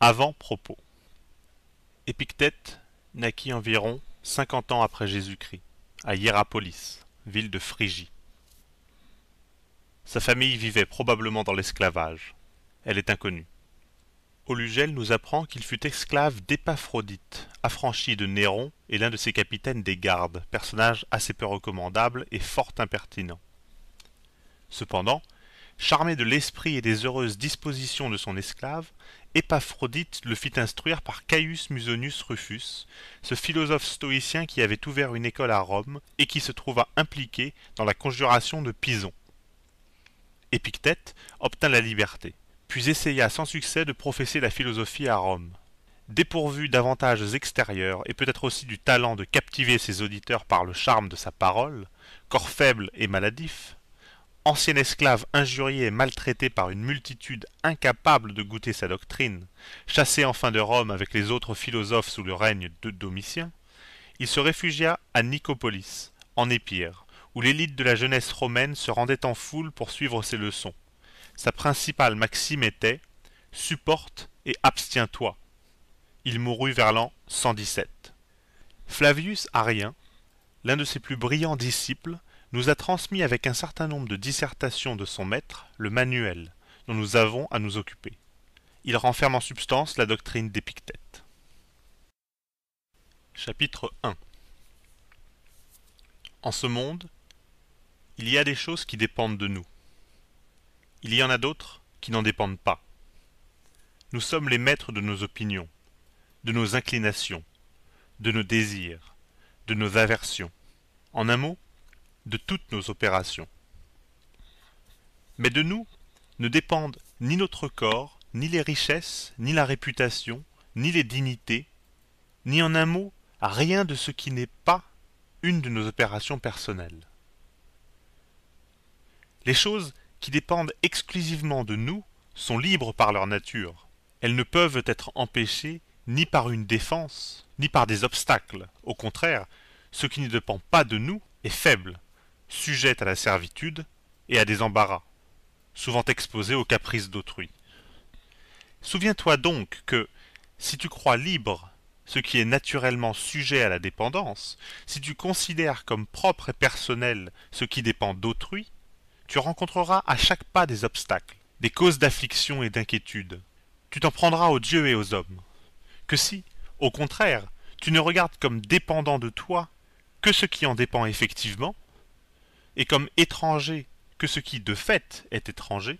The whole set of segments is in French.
Avant-propos. Épictète naquit environ 50 ans après Jésus-Christ, à Hiérapolis, ville de Phrygie. Sa famille vivait probablement dans l'esclavage. Elle est inconnue. Olugel nous apprend qu'il fut esclave d'Épaphrodite, affranchi de Néron et l'un de ses capitaines des gardes, personnage assez peu recommandable et fort impertinent. Cependant, charmé de l'esprit et des heureuses dispositions de son esclave, Épaphrodite le fit instruire par Caius Musonius Rufus, ce philosophe stoïcien qui avait ouvert une école à Rome et qui se trouva impliqué dans la conjuration de Pison. Épictète obtint la liberté, puis essaya sans succès de professer la philosophie à Rome. Dépourvu d'avantages extérieurs et peut-être aussi du talent de captiver ses auditeurs par le charme de sa parole, corps faible et maladif, ancien esclave injurié et maltraité par une multitude incapable de goûter sa doctrine, chassé enfin de Rome avec les autres philosophes sous le règne de Domitien, il se réfugia à Nicopolis, en Épire, où l'élite de la jeunesse romaine se rendait en foule pour suivre ses leçons. Sa principale maxime était « Supporte et abstiens-toi ». Il mourut vers l'an 117. Flavius Arrien, l'un de ses plus brillants disciples, nous a transmis avec un certain nombre de dissertations de son maître le manuel dont nous avons à nous occuper. Il renferme en substance la doctrine d'Épictète. Chapitre 1. En ce monde, il y a des choses qui dépendent de nous. Il y en a d'autres qui n'en dépendent pas. Nous sommes les maîtres de nos opinions, de nos inclinations, de nos désirs, de nos aversions. En un mot, de toutes nos opérations. Mais de nous ne dépendent ni notre corps, ni les richesses, ni la réputation, ni les dignités, ni en un mot, rien de ce qui n'est pas une de nos opérations personnelles. Les choses qui dépendent exclusivement de nous sont libres par leur nature. Elles ne peuvent être empêchées ni par une défense, ni par des obstacles. Au contraire, ce qui ne dépend pas de nous est faible, sujette à la servitude et à des embarras, souvent exposée aux caprices d'autrui. Souviens-toi donc que, si tu crois libre ce qui est naturellement sujet à la dépendance, si tu considères comme propre et personnel ce qui dépend d'autrui, tu rencontreras à chaque pas des obstacles, des causes d'affliction et d'inquiétude. Tu t'en prendras aux dieux et aux hommes. Que si, au contraire, tu ne regardes comme dépendant de toi que ce qui en dépend effectivement, et comme étranger que ce qui de fait est étranger,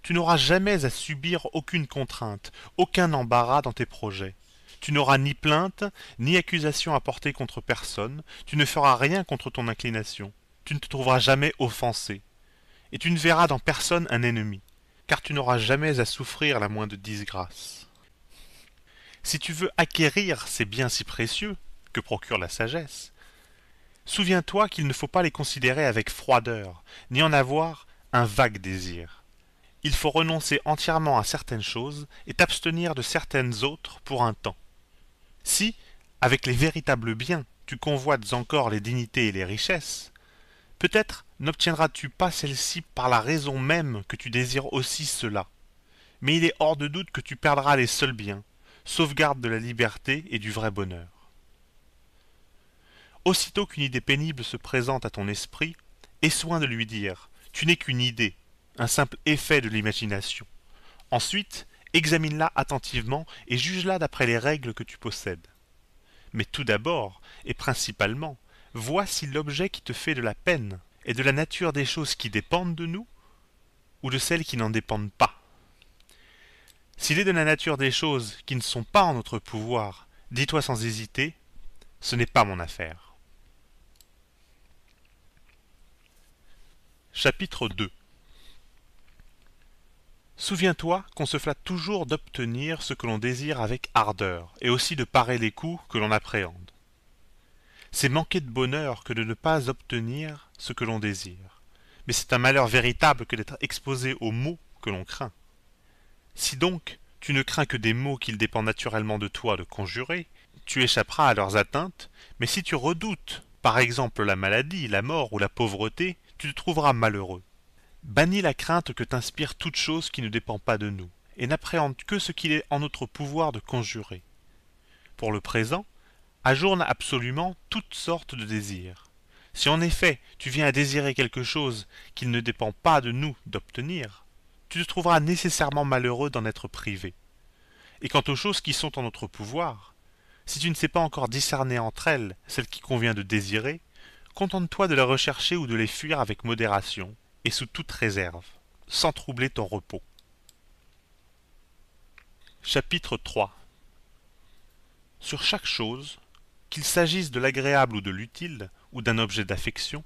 tu n'auras jamais à subir aucune contrainte, aucun embarras dans tes projets. Tu n'auras ni plainte, ni accusation à porter contre personne, tu ne feras rien contre ton inclination, tu ne te trouveras jamais offensé, et tu ne verras dans personne un ennemi, car tu n'auras jamais à souffrir la moindre disgrâce. Si tu veux acquérir ces biens si précieux que procure la sagesse, souviens-toi qu'il ne faut pas les considérer avec froideur, ni en avoir un vague désir. Il faut renoncer entièrement à certaines choses et t'abstenir de certaines autres pour un temps. Si, avec les véritables biens, tu convoites encore les dignités et les richesses, peut-être n'obtiendras-tu pas celles-ci par la raison même que tu désires aussi cela. Mais il est hors de doute que tu perdras les seuls biens, sauvegarde de la liberté et du vrai bonheur. Aussitôt qu'une idée pénible se présente à ton esprit, aie soin de lui dire « Tu n'es qu'une idée, un simple effet de l'imagination ». Ensuite, examine-la attentivement et juge-la d'après les règles que tu possèdes. Mais tout d'abord, et principalement, vois si l'objet qui te fait de la peine est de la nature des choses qui dépendent de nous ou de celles qui n'en dépendent pas. S'il est de la nature des choses qui ne sont pas en notre pouvoir, dis-toi sans hésiter, ce n'est pas mon affaire. Chapitre 2. Souviens-toi qu'on se flatte toujours d'obtenir ce que l'on désire avec ardeur, et aussi de parer les coups que l'on appréhende. C'est manquer de bonheur que de ne pas obtenir ce que l'on désire, mais c'est un malheur véritable que d'être exposé aux maux que l'on craint. Si donc tu ne crains que des maux qu'il dépend naturellement de toi de conjurer, tu échapperas à leurs atteintes, mais si tu redoutes, par exemple la maladie, la mort ou la pauvreté, tu te trouveras malheureux. Bannis la crainte que t'inspire toute chose qui ne dépend pas de nous. et n'appréhende que ce qu'il est en notre pouvoir de conjurer. Pour le présent, ajourne absolument toutes sortes de désirs. Si en effet tu viens à désirer quelque chose qu'il ne dépend pas de nous d'obtenir, tu te trouveras nécessairement malheureux d'en être privé. Et quant aux choses qui sont en notre pouvoir, si tu ne sais pas encore discerner entre elles celles qu'il convient de désirer, contente-toi de les rechercher ou de les fuir avec modération et sous toute réserve, sans troubler ton repos. Chapitre 3. Sur chaque chose, qu'il s'agisse de l'agréable ou de l'utile, ou d'un objet d'affection,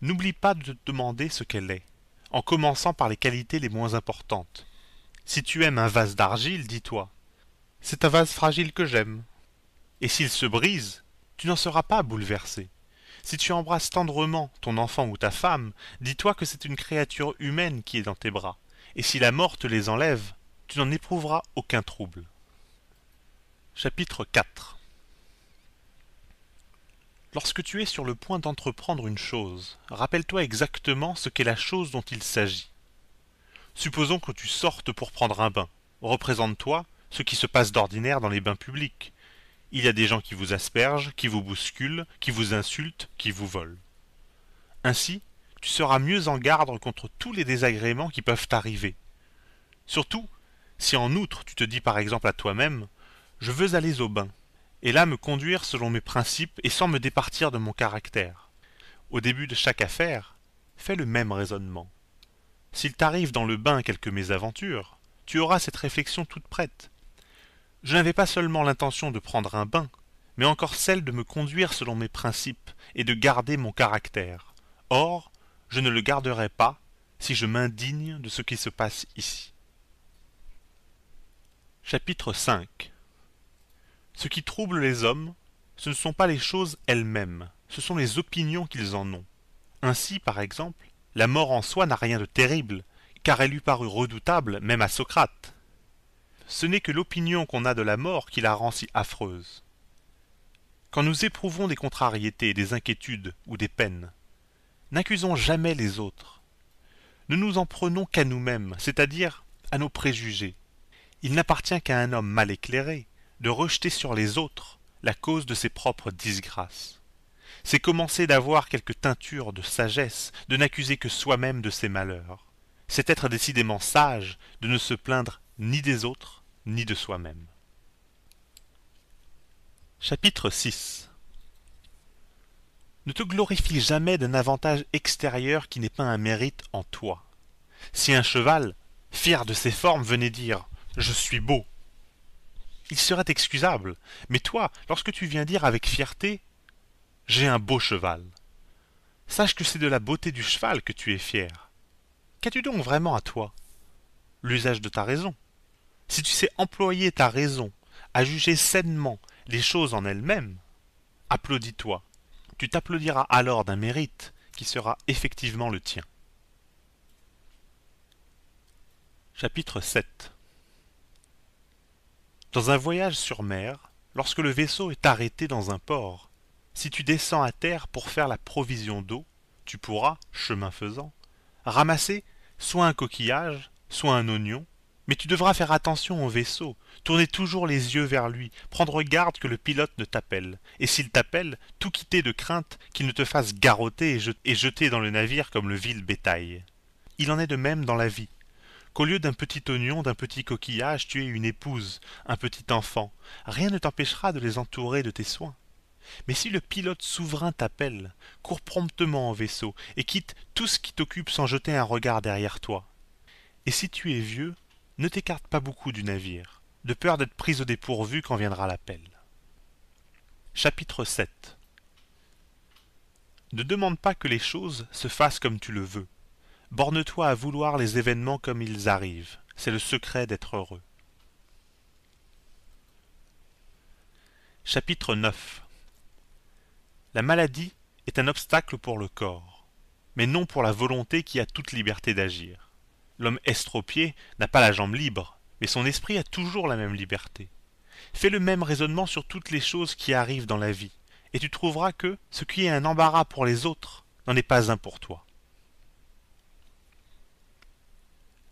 n'oublie pas de te demander ce qu'elle est, en commençant par les qualités les moins importantes. Si tu aimes un vase d'argile, dis-toi, c'est un vase fragile que j'aime. Et s'il se brise, tu n'en seras pas bouleversé. Si tu embrasses tendrement ton enfant ou ta femme, dis-toi que c'est une créature humaine qui est dans tes bras, et si la mort te les enlève, tu n'en éprouveras aucun trouble. Chapitre 4. Lorsque tu es sur le point d'entreprendre une chose, rappelle-toi exactement ce qu'est la chose dont il s'agit. Supposons que tu sortes pour prendre un bain. Représente-toi ce qui se passe d'ordinaire dans les bains publics. Il y a des gens qui vous aspergent, qui vous bousculent, qui vous insultent, qui vous volent. Ainsi, tu seras mieux en garde contre tous les désagréments qui peuvent t'arriver. Surtout, si en outre tu te dis par exemple à toi-même « Je veux aller au bain », et là me conduire selon mes principes et sans me départir de mon caractère. Au début de chaque affaire, fais le même raisonnement. S'il t'arrive dans le bain quelque mésaventure, tu auras cette réflexion toute prête. Je n'avais pas seulement l'intention de prendre un bain, mais encore celle de me conduire selon mes principes et de garder mon caractère. Or, je ne le garderai pas si je m'indigne de ce qui se passe ici. Chapitre 5. Ce qui trouble les hommes, ce ne sont pas les choses elles-mêmes, ce sont les opinions qu'ils en ont. Ainsi, par exemple, la mort en soi n'a rien de terrible, car elle eût paru redoutable même à Socrate. Ce n'est que l'opinion qu'on a de la mort qui la rend si affreuse. Quand nous éprouvons des contrariétés, des inquiétudes ou des peines, n'accusons jamais les autres. Ne nous en prenons qu'à nous-mêmes, c'est-à-dire à nos préjugés. Il n'appartient qu'à un homme mal éclairé de rejeter sur les autres la cause de ses propres disgrâces. C'est commencer d'avoir quelque teinture de sagesse, de n'accuser que soi-même de ses malheurs. C'est être décidément sage de ne se plaindre ni des autres, ni de soi-même. Chapitre 6. Ne te glorifie jamais d'un avantage extérieur qui n'est pas un mérite en toi. Si un cheval, fier de ses formes, venait dire « Je suis beau », il serait excusable, mais toi, lorsque tu viens dire avec fierté « J'ai un beau cheval », sache que c'est de la beauté du cheval que tu es fier. Qu'as-tu donc vraiment à toi? L'usage de ta raison. Si tu sais employer ta raison à juger sainement les choses en elles-mêmes, applaudis-toi. Tu t'applaudiras alors d'un mérite qui sera effectivement le tien. Chapitre 7. Dans un voyage sur mer, lorsque le vaisseau est arrêté dans un port, si tu descends à terre pour faire la provision d'eau, tu pourras, chemin faisant, ramasser soit un coquillage, soit un oignon, mais tu devras faire attention au vaisseau, tourner toujours les yeux vers lui, prendre garde que le pilote ne t'appelle, et s'il t'appelle, tout quitter de crainte qu'il ne te fasse garrotter et jeter dans le navire comme le vil bétail. Il en est de même dans la vie. Qu'au lieu d'un petit oignon, d'un petit coquillage, tu aies une épouse, un petit enfant, rien ne t'empêchera de les entourer de tes soins. Mais si le pilote souverain t'appelle, cours promptement au vaisseau et quitte tout ce qui t'occupe sans jeter un regard derrière toi. Et si tu es vieux, ne t'écarte pas beaucoup du navire, de peur d'être pris au dépourvu quand viendra l'appel. Chapitre 7. Ne demande pas que les choses se fassent comme tu le veux. Borne-toi à vouloir les événements comme ils arrivent. C'est le secret d'être heureux. Chapitre 9. La maladie est un obstacle pour le corps, mais non pour la volonté qui a toute liberté d'agir. L'homme estropié n'a pas la jambe libre, mais son esprit a toujours la même liberté. Fais le même raisonnement sur toutes les choses qui arrivent dans la vie, et tu trouveras que ce qui est un embarras pour les autres n'en est pas un pour toi.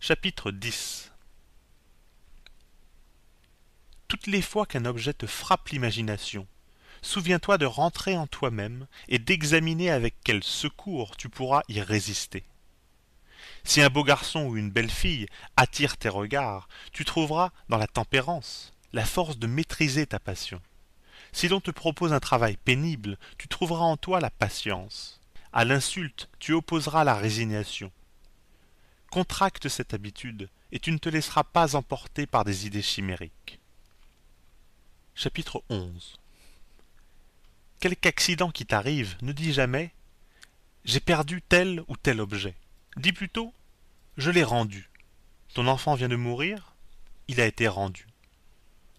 Chapitre 10. les fois qu'un objet te frappe l'imagination, souviens-toi de rentrer en toi-même et d'examiner avec quel secours tu pourras y résister. Si un beau garçon ou une belle fille attire tes regards, tu trouveras dans la tempérance la force de maîtriser ta passion. Si l'on te propose un travail pénible, tu trouveras en toi la patience. À l'insulte, tu opposeras la résignation. Contracte cette habitude, et tu ne te laisseras pas emporter par des idées chimériques. Chapitre 11. Quelque accident qui t'arrive, ne dis jamais « J'ai perdu tel ou tel objet ». Dis plutôt « Je l'ai rendu ». Ton enfant vient de mourir, il a été rendu.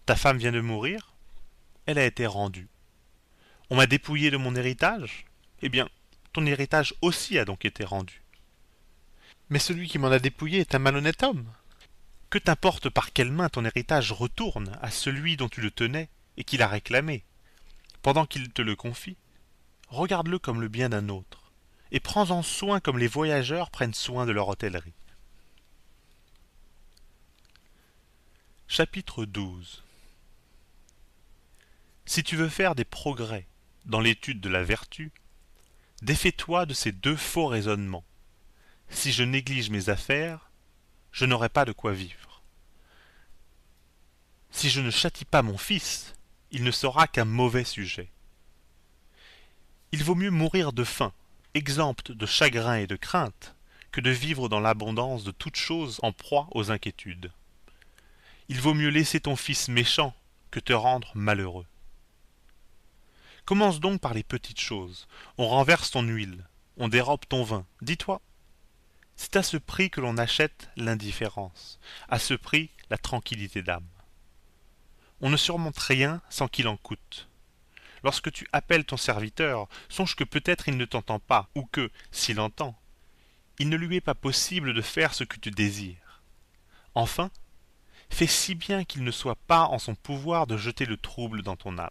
Ta femme vient de mourir, elle a été rendue. On m'a dépouillé de mon héritage, eh bien, ton héritage aussi a donc été rendu. Mais celui qui m'en a dépouillé est un malhonnête homme. Que t'importe par quelle main ton héritage retourne à celui dont tu le tenais et qui l'a réclamé, pendant qu'il te le confie, regarde-le comme le bien d'un autre, et prends-en soin comme les voyageurs prennent soin de leur hôtellerie. Chapitre 12. Si tu veux faire des progrès dans l'étude de la vertu, défais-toi de ces deux faux raisonnements. Si je néglige mes affaires, je n'aurai pas de quoi vivre. Si je ne châtie pas mon fils, il ne sera qu'un mauvais sujet. Il vaut mieux mourir de faim, exempt de chagrin et de crainte, que de vivre dans l'abondance de toutes choses en proie aux inquiétudes. Il vaut mieux laisser ton fils méchant que te rendre malheureux. Commence donc par les petites choses. On renverse ton huile, on dérobe ton vin. Dis-toi, c'est à ce prix que l'on achète l'indifférence, à ce prix la tranquillité d'âme. On ne surmonte rien sans qu'il en coûte. Lorsque tu appelles ton serviteur, songe que peut-être il ne t'entend pas, ou que, s'il entend, il ne lui est pas possible de faire ce que tu désires. Enfin, fais si bien qu'il ne soit pas en son pouvoir de jeter le trouble dans ton âme.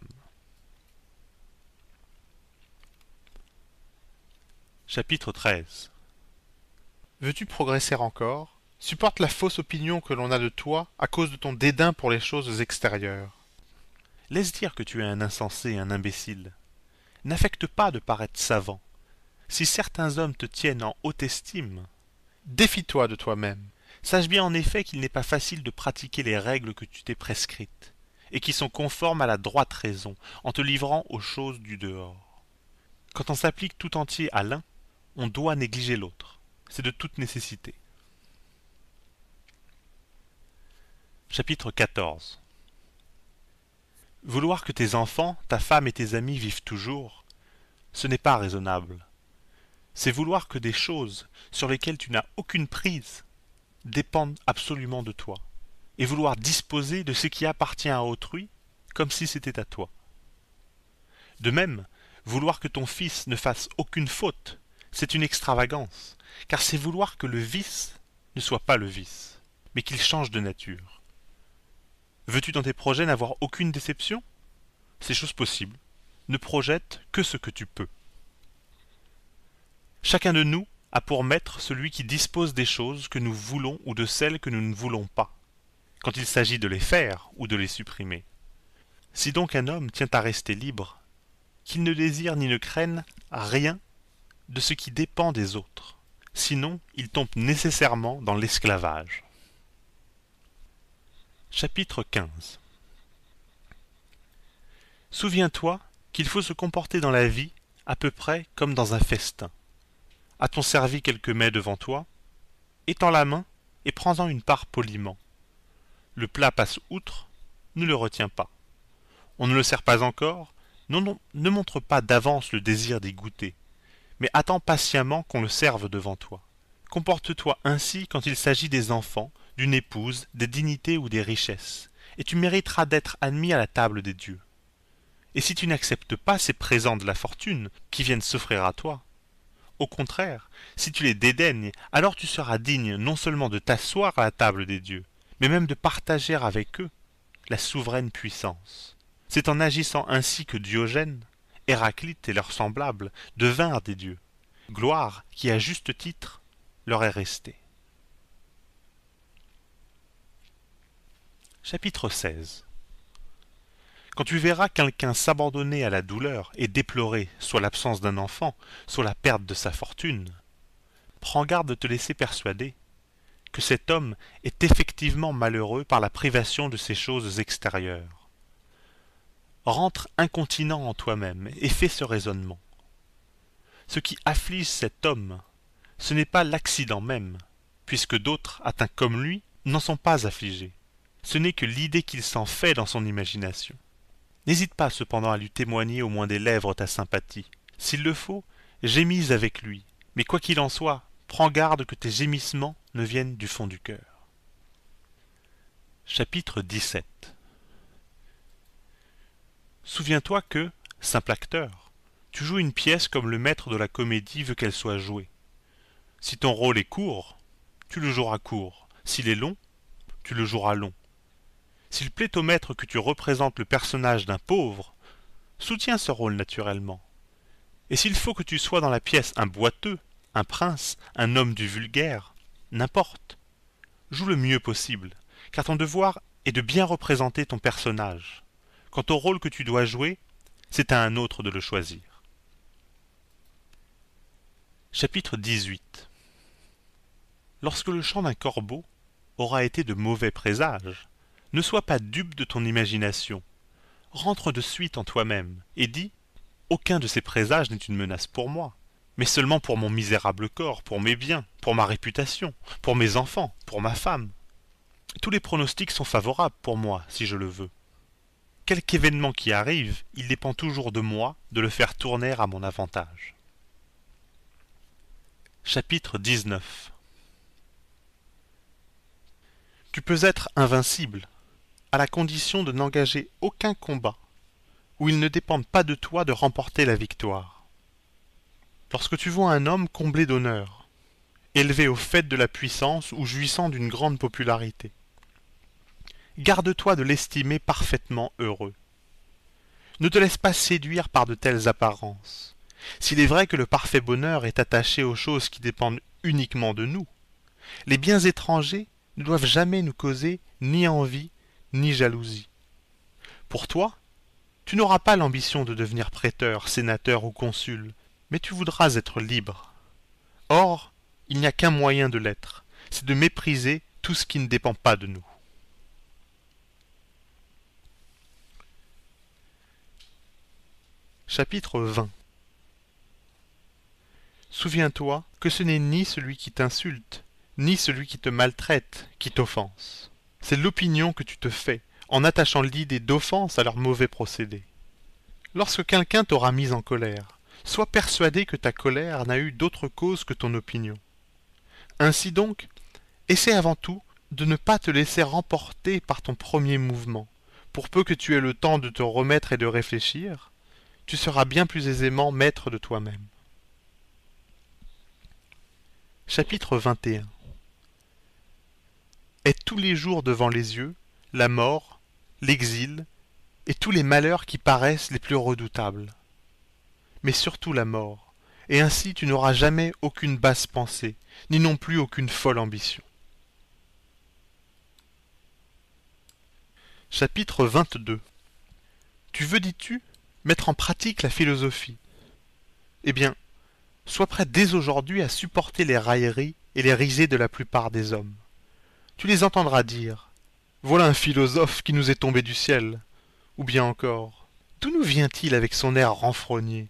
Chapitre 13. Veux-tu progresser encore? Supporte la fausse opinion que l'on a de toi à cause de ton dédain pour les choses extérieures. Laisse dire que tu es un insensé, un imbécile. N'affecte pas de paraître savant. Si certains hommes te tiennent en haute estime, défie-toi de toi-même. Sache bien en effet qu'il n'est pas facile de pratiquer les règles que tu t'es prescrites, et qui sont conformes à la droite raison, en te livrant aux choses du dehors. Quand on s'applique tout entier à l'un, on doit négliger l'autre. C'est de toute nécessité. Chapitre 14. Vouloir que tes enfants, ta femme et tes amis vivent toujours, ce n'est pas raisonnable. C'est vouloir que des choses sur lesquelles tu n'as aucune prise dépendent absolument de toi, et vouloir disposer de ce qui appartient à autrui comme si c'était à toi. De même, vouloir que ton fils ne fasse aucune faute, c'est une extravagance, car c'est vouloir que le vice ne soit pas le vice, mais qu'il change de nature. Veux-tu dans tes projets n'avoir aucune déception? C'est chose possible. Ne projette que ce que tu peux. Chacun de nous a pour maître celui qui dispose des choses que nous voulons ou de celles que nous ne voulons pas, quand il s'agit de les faire ou de les supprimer. Si donc un homme tient à rester libre, qu'il ne désire ni ne craigne rien de ce qui dépend des autres, sinon il tombe nécessairement dans l'esclavage. Chapitre 15. Souviens-toi qu'il faut se comporter dans la vie à peu près comme dans un festin. A-t-on servi quelques mets devant toi? Étends la main et prends-en une part poliment. Le plat passe outre, ne le retiens pas. On ne le sert pas encore, non, ne montre pas d'avance le désir d'y goûter, mais attends patiemment qu'on le serve devant toi. Comporte-toi ainsi quand il s'agit des enfants, d'une épouse, des dignités ou des richesses, et tu mériteras d'être admis à la table des dieux. Et si tu n'acceptes pas ces présents de la fortune qui viennent s'offrir à toi, au contraire, si tu les dédaignes, alors tu seras digne non seulement de t'asseoir à la table des dieux, mais même de partager avec eux la souveraine puissance. C'est en agissant ainsi que Diogène, Héraclite et leurs semblables devinrent des dieux, gloire qui à juste titre leur est restée. Chapitre 16. Quand tu verras quelqu'un s'abandonner à la douleur et déplorer soit l'absence d'un enfant, soit la perte de sa fortune, prends garde de te laisser persuader que cet homme est effectivement malheureux par la privation de ces choses extérieures. Rentre incontinent en toi-même et fais ce raisonnement. Ce qui afflige cet homme, ce n'est pas l'accident même, puisque d'autres, atteints comme lui, n'en sont pas affligés. Ce n'est que l'idée qu'il s'en fait dans son imagination. N'hésite pas cependant à lui témoigner au moins des lèvres ta sympathie. S'il le faut, gémis avec lui, mais quoi qu'il en soit, prends garde que tes gémissements ne viennent du fond du cœur. Chapitre 17. Souviens-toi que, simple acteur, tu joues une pièce comme le maître de la comédie veut qu'elle soit jouée. Si ton rôle est court, tu le joueras court. S'il est long, tu le joueras long. S'il plaît au maître que tu représentes le personnage d'un pauvre, soutiens ce rôle naturellement. Et s'il faut que tu sois dans la pièce un boiteux, un prince, un homme du vulgaire, n'importe. Joue le mieux possible, car ton devoir est de bien représenter ton personnage. Quant au rôle que tu dois jouer, c'est à un autre de le choisir. Chapitre 18. Lorsque le chant d'un corbeau aura été de mauvais présages, ne sois pas dupe de ton imagination. Rentre de suite en toi-même et dis « Aucun de ces présages n'est une menace pour moi, mais seulement pour mon misérable corps, pour mes biens, pour ma réputation, pour mes enfants, pour ma femme. Tous les pronostics sont favorables pour moi, si je le veux. Quelque événement qui arrive, il dépend toujours de moi de le faire tourner à mon avantage. » Chapitre 19. Tu peux être invincible, à la condition de n'engager aucun combat, où il ne dépende pas de toi de remporter la victoire. Lorsque tu vois un homme comblé d'honneur, élevé au faîte de la puissance ou jouissant d'une grande popularité, garde-toi de l'estimer parfaitement heureux. Ne te laisse pas séduire par de telles apparences. S'il est vrai que le parfait bonheur est attaché aux choses qui dépendent uniquement de nous, les biens étrangers ne doivent jamais nous causer ni envie ni jalousie. Pour toi, tu n'auras pas l'ambition de devenir préteur, sénateur ou consul, mais tu voudras être libre. Or, il n'y a qu'un moyen de l'être, c'est de mépriser tout ce qui ne dépend pas de nous. Chapitre 20. Souviens-toi que ce n'est ni celui qui t'insulte, ni celui qui te maltraite qui t'offense. C'est l'opinion que tu te fais, en attachant l'idée d'offense à leurs mauvais procédés. Lorsque quelqu'un t'aura mis en colère, sois persuadé que ta colère n'a eu d'autre cause que ton opinion. Ainsi donc, essaie avant tout de ne pas te laisser remporter par ton premier mouvement. Pour peu que tu aies le temps de te remettre et de réfléchir, tu seras bien plus aisément maître de toi-même. Chapitre 21. Aie tous les jours devant les yeux la mort, l'exil et tous les malheurs qui paraissent les plus redoutables. Mais surtout la mort, et ainsi tu n'auras jamais aucune basse pensée, ni non plus aucune folle ambition. Chapitre 22. Tu veux, dis-tu, mettre en pratique la philosophie? Eh bien, sois prêt dès aujourd'hui à supporter les railleries et les risées de la plupart des hommes. Tu les entendras dire « Voilà un philosophe qui nous est tombé du ciel !» Ou bien encore « D'où nous vient-il avec son air renfrogné ?»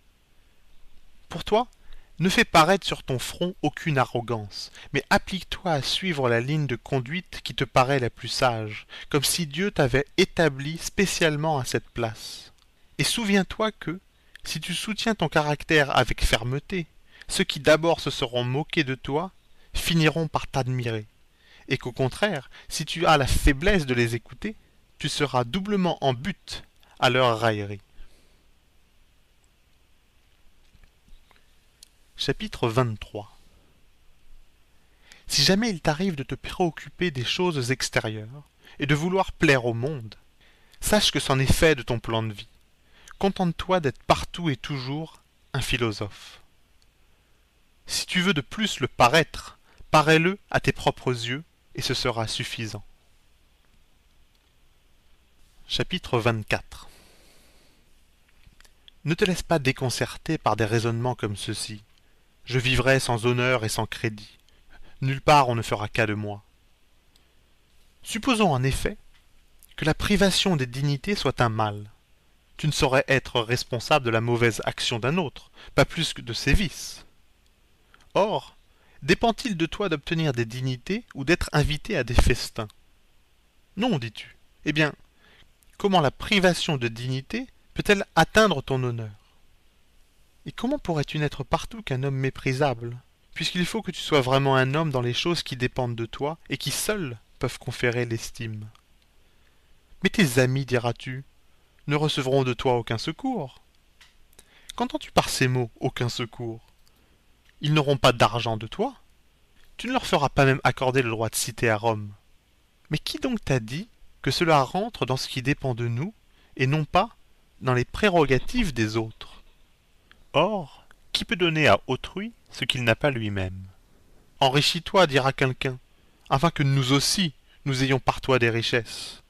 Pour toi, ne fais paraître sur ton front aucune arrogance, mais applique-toi à suivre la ligne de conduite qui te paraît la plus sage, comme si Dieu t'avait établi spécialement à cette place. Et souviens-toi que, si tu soutiens ton caractère avec fermeté, ceux qui d'abord se seront moqués de toi finiront par t'admirer, et qu'au contraire, si tu as la faiblesse de les écouter, tu seras doublement en butte à leur raillerie. Chapitre 23. Si jamais il t'arrive de te préoccuper des choses extérieures et de vouloir plaire au monde, sache que c'en est fait de ton plan de vie. Contente-toi d'être partout et toujours un philosophe. Si tu veux de plus le paraître, parais-le à tes propres yeux et ce sera suffisant. Chapitre 24. Ne te laisse pas déconcerter par des raisonnements comme ceux-ci. Je vivrai sans honneur et sans crédit. Nulle part on ne fera cas de moi. Supposons en effet que la privation des dignités soit un mal. Tu ne saurais être responsable de la mauvaise action d'un autre, pas plus que de ses vices. Or, dépend-il de toi d'obtenir des dignités ou d'être invité à des festins? Non, dis-tu. Eh bien, comment la privation de dignité peut-elle atteindre ton honneur? Et comment pourrais-tu n'être partout qu'un homme méprisable, puisqu'il faut que tu sois vraiment un homme dans les choses qui dépendent de toi et qui seules peuvent conférer l'estime? Mais tes amis, diras-tu, ne recevront de toi aucun secours. Qu'entends-tu par ces mots, aucun secours? Ils n'auront pas d'argent de toi. Tu ne leur feras pas même accorder le droit de cité à Rome. Mais qui donc t'a dit que cela rentre dans ce qui dépend de nous, et non pas dans les prérogatives des autres? Or, qui peut donner à autrui ce qu'il n'a pas lui-même? Enrichis-toi, dira quelqu'un, afin que nous aussi, nous ayons par toi des richesses.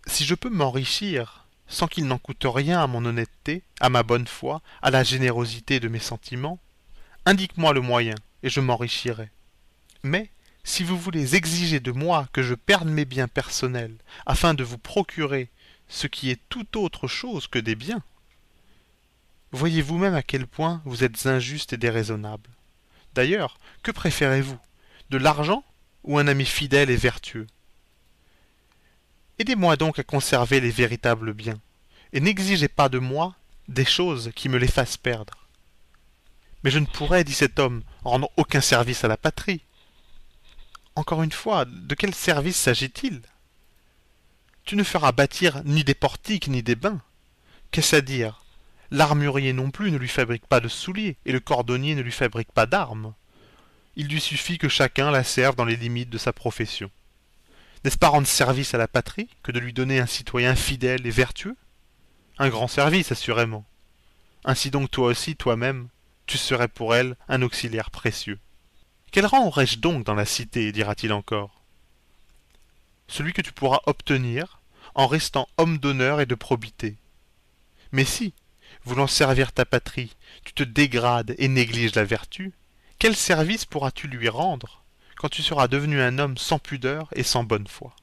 Si je peux m'enrichir sans qu'il n'en coûte rien à mon honnêteté, à ma bonne foi, à la générosité de mes sentiments, indique-moi le moyen, et je m'enrichirai. Mais, si vous voulez exiger de moi que je perde mes biens personnels afin de vous procurer ce qui est tout autre chose que des biens, voyez vous-même à quel point vous êtes injuste et déraisonnable. D'ailleurs, que préférez-vous, de l'argent ou un ami fidèle et vertueux? Aidez-moi donc à conserver les véritables biens, et n'exigez pas de moi des choses qui me les fassent perdre. Mais je ne pourrais, dit cet homme, rendre aucun service à la patrie. Encore une fois, de quel service s'agit-il? Tu ne feras bâtir ni des portiques ni des bains. Qu'est-ce à dire? L'armurier non plus ne lui fabrique pas de souliers, et le cordonnier ne lui fabrique pas d'armes. Il lui suffit que chacun la serve dans les limites de sa profession. N'est-ce pas rendre service à la patrie que de lui donner un citoyen fidèle et vertueux? Un grand service, assurément. Ainsi donc toi aussi, toi-même, tu serais pour elle un auxiliaire précieux. Quel rang aurais-je donc dans la cité, dira-t-il encore? Celui que tu pourras obtenir en restant homme d'honneur et de probité. Mais si, voulant servir ta patrie, tu te dégrades et négliges la vertu, quel service pourras-tu lui rendre quand tu seras devenu un homme sans pudeur et sans bonne foi?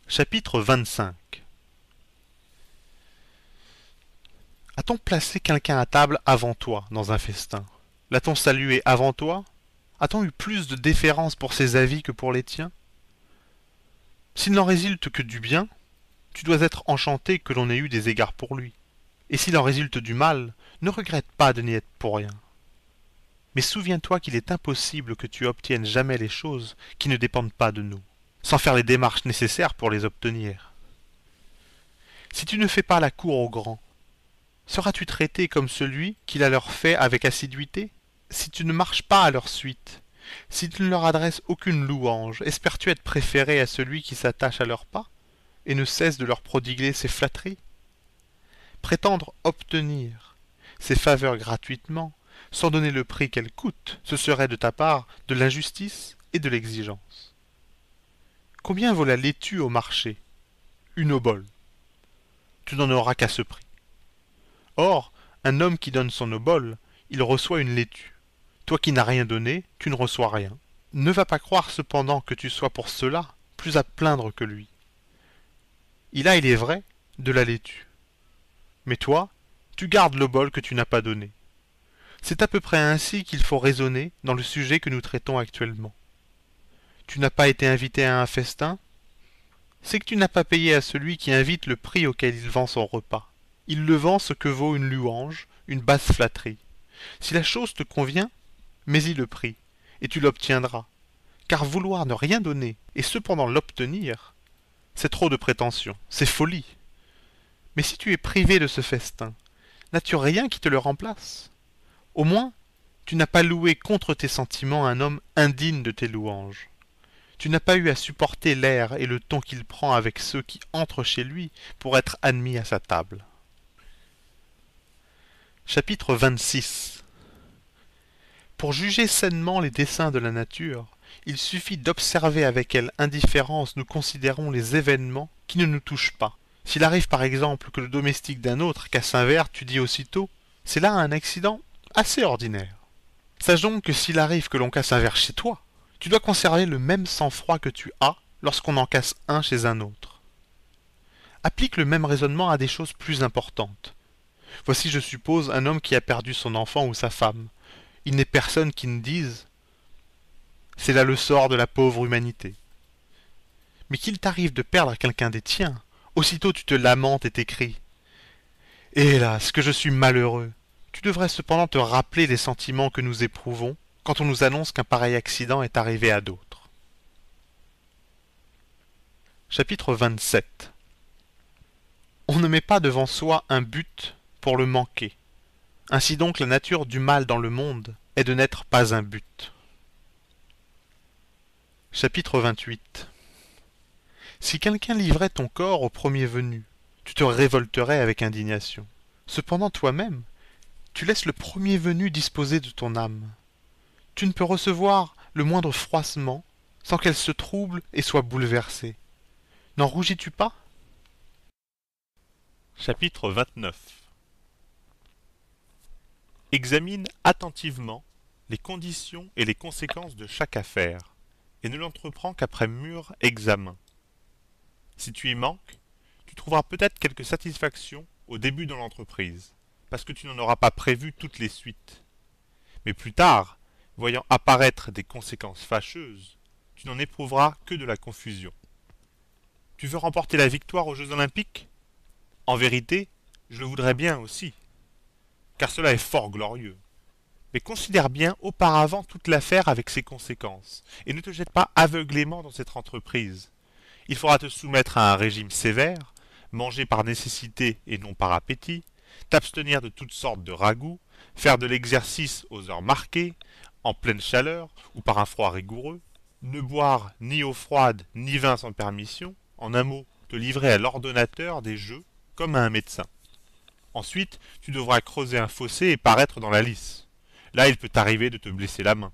Chapitre 25. A-t-on placé quelqu'un à table avant toi dans un festin? L'a-t-on salué avant toi? A-t-on eu plus de déférence pour ses avis que pour les tiens? S'il n'en résulte que du bien, tu dois être enchanté que l'on ait eu des égards pour lui. Et s'il en résulte du mal, ne regrette pas de n'y être pour rien. Mais souviens-toi qu'il est impossible que tu obtiennes jamais les choses qui ne dépendent pas de nous, sans faire les démarches nécessaires pour les obtenir. Si tu ne fais pas la cour aux grands, seras-tu traité comme celui qui la leur fait avec assiduité? Si tu ne marches pas à leur suite, si tu ne leur adresses aucune louange, espères-tu être préféré à celui qui s'attache à leurs pas et ne cesse de leur prodiguer ses flatteries? Prétendre obtenir ces faveurs gratuitement, sans donner le prix qu'elles coûtent, ce serait de ta part de l'injustice et de l'exigence. Combien vaut la laitue au marché? Une obole. Tu n'en auras qu'à ce prix. Or, un homme qui donne son obole, il reçoit une laitue. Toi qui n'as rien donné, tu ne reçois rien. Ne va pas croire cependant que tu sois pour cela plus à plaindre que lui. Il a, il est vrai, de la laitue. Mais toi, tu gardes l'obole que tu n'as pas donné. C'est à peu près ainsi qu'il faut raisonner dans le sujet que nous traitons actuellement. Tu n'as pas été invité à un festin? C'est que tu n'as pas payé à celui qui invite le prix auquel il vend son repas. Il le vend ce que vaut une louange, une basse flatterie. Si la chose te convient, mets-y le prix, et tu l'obtiendras. Car vouloir ne rien donner, et cependant l'obtenir, c'est trop de prétention, c'est folie. Mais si tu es privé de ce festin, n'as-tu rien qui te le remplace? Au moins, tu n'as pas loué contre tes sentiments un homme indigne de tes louanges. Tu n'as pas eu à supporter l'air et le ton qu'il prend avec ceux qui entrent chez lui pour être admis à sa table. Chapitre 26. Pour juger sainement les desseins de la nature, il suffit d'observer avec quelle indifférence nous considérons les événements qui ne nous touchent pas, S'il arrive par exemple que le domestique d'un autre casse un verre, tu dis aussitôt « c'est là un accident assez ordinaire ». Sache donc que s'il arrive que l'on casse un verre chez toi, tu dois conserver le même sang-froid que tu as lorsqu'on en casse un chez un autre. Applique le même raisonnement à des choses plus importantes. Voici, je suppose, un homme qui a perdu son enfant ou sa femme. Il n'est personne qui ne dise « c'est là le sort de la pauvre humanité ». Mais qu'il t'arrive de perdre quelqu'un des tiens, aussitôt tu te lamentes et t'écries « hélas, que je suis malheureux ». Tu devrais cependant te rappeler les sentiments que nous éprouvons quand on nous annonce qu'un pareil accident est arrivé à d'autres. Chapitre 27. On ne met pas devant soi un but pour le manquer. Ainsi donc la nature du mal dans le monde est de n'être pas un but. Chapitre 28. Si quelqu'un livrait ton corps au premier venu, tu te révolterais avec indignation. Cependant toi-même, tu laisses le premier venu disposer de ton âme. Tu ne peux recevoir le moindre froissement sans qu'elle se trouble et soit bouleversée. N'en rougis-tu pas? Chapitre 29. Examine attentivement les conditions et les conséquences de chaque affaire, et ne l'entreprends qu'après mûr examen. Si tu y manques, tu trouveras peut-être quelque satisfaction au début de l'entreprise, parce que tu n'en auras pas prévu toutes les suites. Mais plus tard, voyant apparaître des conséquences fâcheuses, tu n'en éprouveras que de la confusion. Tu veux remporter la victoire aux Jeux Olympiques? En vérité, je le voudrais bien aussi, car cela est fort glorieux. Mais considère bien auparavant toute l'affaire avec ses conséquences, et ne te jette pas aveuglément dans cette entreprise. Il faudra te soumettre à un régime sévère, manger par nécessité et non par appétit, t'abstenir de toutes sortes de ragoûts, faire de l'exercice aux heures marquées, en pleine chaleur ou par un froid rigoureux, ne boire ni eau froide ni vin sans permission, en un mot, te livrer à l'ordonnateur des jeux comme à un médecin. Ensuite, tu devras creuser un fossé et paraître dans la lice. Là, il peut t'arriver de te blesser la main,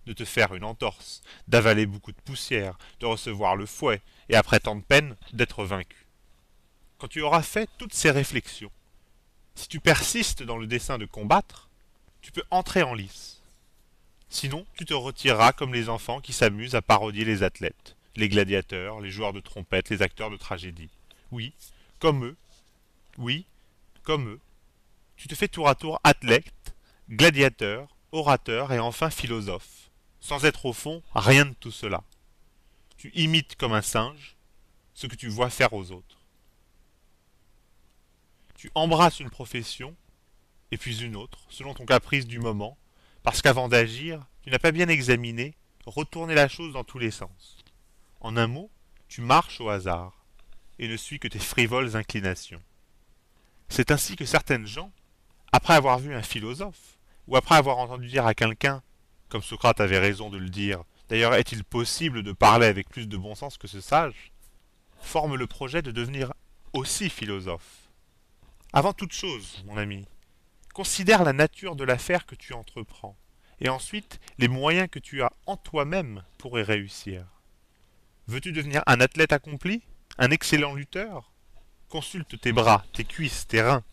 de te faire une entorse, d'avaler beaucoup de poussière, de recevoir le fouet, et après tant de peine, d'être vaincu. Quand tu auras fait toutes ces réflexions, si tu persistes dans le dessein de combattre, tu peux entrer en lice. Sinon, tu te retireras comme les enfants qui s'amusent à parodier les athlètes, les gladiateurs, les joueurs de trompette, les acteurs de tragédie. Oui, comme eux. Oui, comme eux. Tu te fais tour à tour athlète, gladiateur, orateur et enfin philosophe, sans être au fond rien de tout cela. Tu imites comme un singe ce que tu vois faire aux autres. Tu embrasses une profession, et puis une autre, selon ton caprice du moment, parce qu'avant d'agir, tu n'as pas bien examiné, retourné la chose dans tous les sens. En un mot, tu marches au hasard, et ne suis que tes frivoles inclinations. C'est ainsi que certaines gens, après avoir vu un philosophe, ou après avoir entendu dire à quelqu'un, comme Socrate avait raison de le dire, d'ailleurs est-il possible de parler avec plus de bon sens que ce sage, forment le projet de devenir aussi philosophe. Avant toute chose, mon ami, considère la nature de l'affaire que tu entreprends, et ensuite les moyens que tu as en toi-même pour y réussir. Veux-tu devenir un athlète accompli? Un excellent lutteur? Consulte tes bras, tes cuisses, tes reins.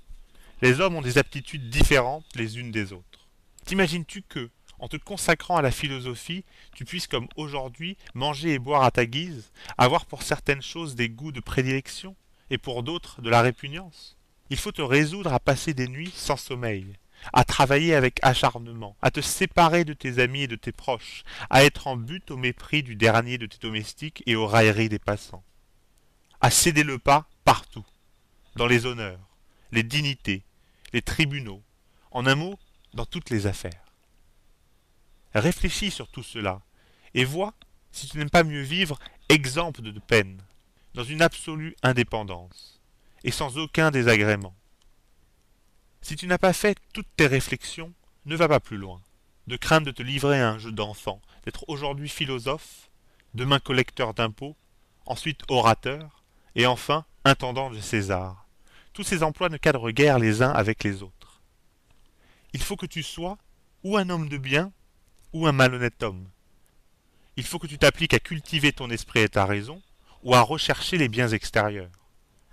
Les hommes ont des aptitudes différentes les unes des autres. T'imagines-tu que, en te consacrant à la philosophie, tu puisses comme aujourd'hui manger et boire à ta guise, avoir pour certaines choses des goûts de prédilection, et pour d'autres de la répugnance? Il faut te résoudre à passer des nuits sans sommeil, à travailler avec acharnement, à te séparer de tes amis et de tes proches, à être en butte au mépris du dernier de tes domestiques et aux railleries des passants, à céder le pas partout, dans les honneurs, les dignités, les tribunaux, en un mot, dans toutes les affaires. Réfléchis sur tout cela, et vois si tu n'aimes pas mieux vivre exempt de peine, dans une absolue indépendance, et sans aucun désagrément. Si tu n'as pas fait toutes tes réflexions, ne va pas plus loin, de crainte de te livrer à un jeu d'enfant, d'être aujourd'hui philosophe, demain collecteur d'impôts, ensuite orateur, et enfin intendant de César. Tous ces emplois ne cadrent guère les uns avec les autres. Il faut que tu sois ou un homme de bien, ou un malhonnête homme. Il faut que tu t'appliques à cultiver ton esprit et ta raison, ou à rechercher les biens extérieurs.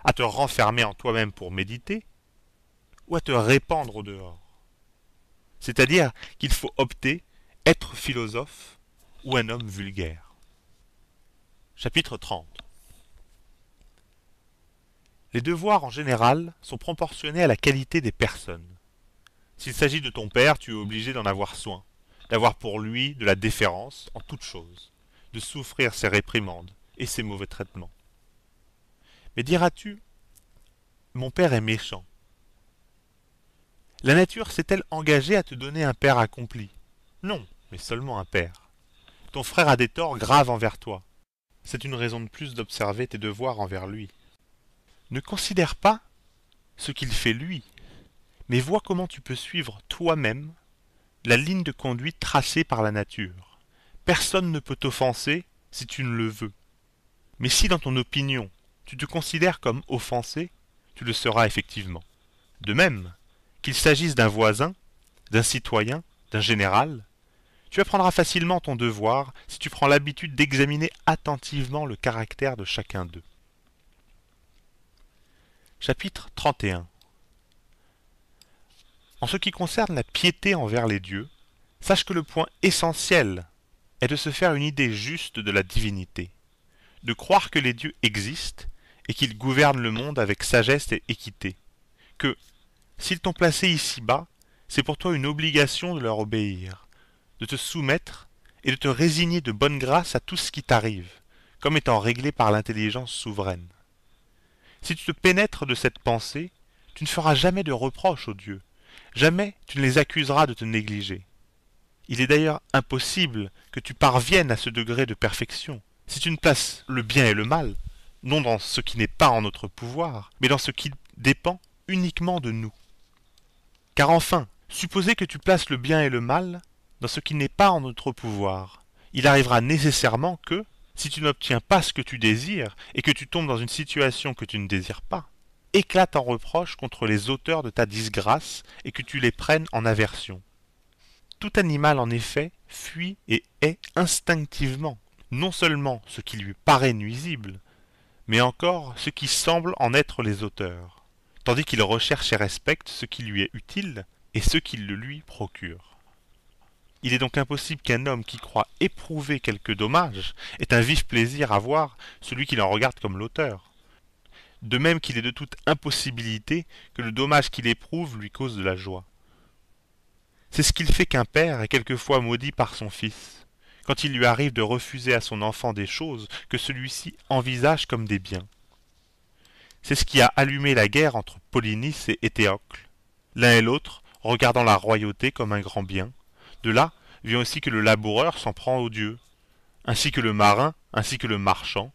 à te renfermer en toi-même pour méditer, ou à te répandre au dehors. C'est-à-dire qu'il faut opter être philosophe ou un homme vulgaire. Chapitre 30. Les devoirs en général sont proportionnés à la qualité des personnes. S'il s'agit de ton père, tu es obligé d'en avoir soin, d'avoir pour lui de la déférence en toutes choses, de souffrir ses réprimandes et ses mauvais traitements. Mais diras-tu, mon père est méchant. La nature s'est-elle engagée à te donner un père accompli? Non, mais seulement un père. Ton frère a des torts graves envers toi. C'est une raison de plus d'observer tes devoirs envers lui. Ne considère pas ce qu'il fait lui, mais vois comment tu peux suivre toi-même la ligne de conduite tracée par la nature. Personne ne peut t'offenser si tu ne le veux. Mais si dans ton opinion, tu te considères comme offensé, tu le seras effectivement. De même, qu'il s'agisse d'un voisin, d'un citoyen, d'un général, tu apprendras facilement ton devoir si tu prends l'habitude d'examiner attentivement le caractère de chacun d'eux. Chapitre 31. En ce qui concerne la piété envers les dieux, sache que le point essentiel est de se faire une idée juste de la divinité, de croire que les dieux existent et qu'ils gouvernent le monde avec sagesse et équité, que, s'ils t'ont placé ici-bas, c'est pour toi une obligation de leur obéir, de te soumettre et de te résigner de bonne grâce à tout ce qui t'arrive, comme étant réglé par l'intelligence souveraine. Si tu te pénètres de cette pensée, tu ne feras jamais de reproches aux dieux, jamais tu ne les accuseras de te négliger. Il est d'ailleurs impossible que tu parviennes à ce degré de perfection, si tu ne places le bien et le mal, non dans ce qui n'est pas en notre pouvoir, mais dans ce qui dépend uniquement de nous. Car enfin, supposez que tu places le bien et le mal dans ce qui n'est pas en notre pouvoir. Il arrivera nécessairement que, si tu n'obtiens pas ce que tu désires et que tu tombes dans une situation que tu ne désires pas, éclate en reproche contre les auteurs de ta disgrâce et que tu les prennes en aversion. Tout animal, en effet, fuit et hait instinctivement, non seulement ce qui lui paraît nuisible, mais encore ce qui semble en être les auteurs, tandis qu'il recherche et respecte ce qui lui est utile et ce qui le lui procure. Il est donc impossible qu'un homme qui croit éprouver quelque dommage ait un vif plaisir à voir celui qui en regarde comme l'auteur. De même qu'il est de toute impossibilité que le dommage qu'il éprouve lui cause de la joie. C'est ce qu'il fait qu'un père est quelquefois maudit par son fils, quand il lui arrive de refuser à son enfant des choses que celui-ci envisage comme des biens. C'est ce qui a allumé la guerre entre Polynice et Éthéocle, l'un et l'autre regardant la royauté comme un grand bien. De là vient aussi que le laboureur s'en prend aux dieux, ainsi que le marin, ainsi que le marchand,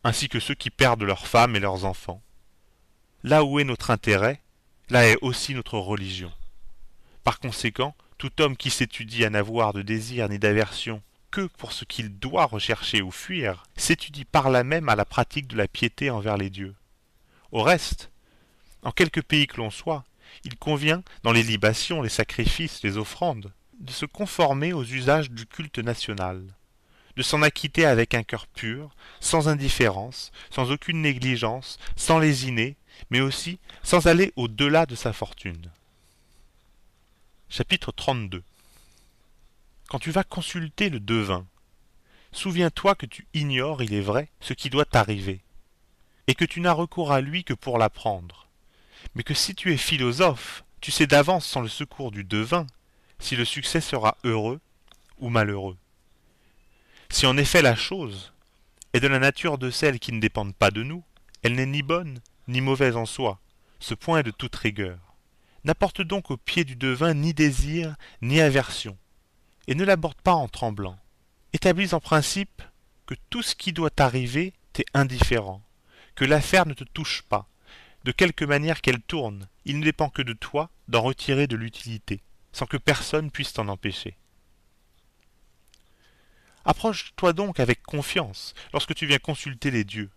ainsi que ceux qui perdent leurs femmes et leurs enfants. Là où est notre intérêt, là est aussi notre religion. Par conséquent, tout homme qui s'étudie à n'avoir de désir ni d'aversion que pour ce qu'il doit rechercher ou fuir, s'étudie par là même à la pratique de la piété envers les dieux. Au reste, en quelque pays que l'on soit, il convient, dans les libations, les sacrifices, les offrandes, de se conformer aux usages du culte national, de s'en acquitter avec un cœur pur, sans indifférence, sans aucune négligence, sans lésiner, mais aussi sans aller au-delà de sa fortune. Chapitre 32. Quand tu vas consulter le devin, souviens-toi que tu ignores, il est vrai, ce qui doit t'arriver, et que tu n'as recours à lui que pour l'apprendre, mais que si tu es philosophe, tu sais d'avance sans le secours du devin, si le succès sera heureux ou malheureux. Si en effet la chose est de la nature de celles qui ne dépendent pas de nous, elle n'est ni bonne ni mauvaise en soi, ce point est de toute rigueur. N'apporte donc au pied du devin ni désir ni aversion, et ne l'aborde pas en tremblant. Établis en principe que tout ce qui doit t'arriver t'est indifférent, que l'affaire ne te touche pas, de quelque manière qu'elle tourne, il ne dépend que de toi d'en retirer de l'utilité, sans que personne puisse t'en empêcher. Approche-toi donc avec confiance lorsque tu viens consulter les dieux.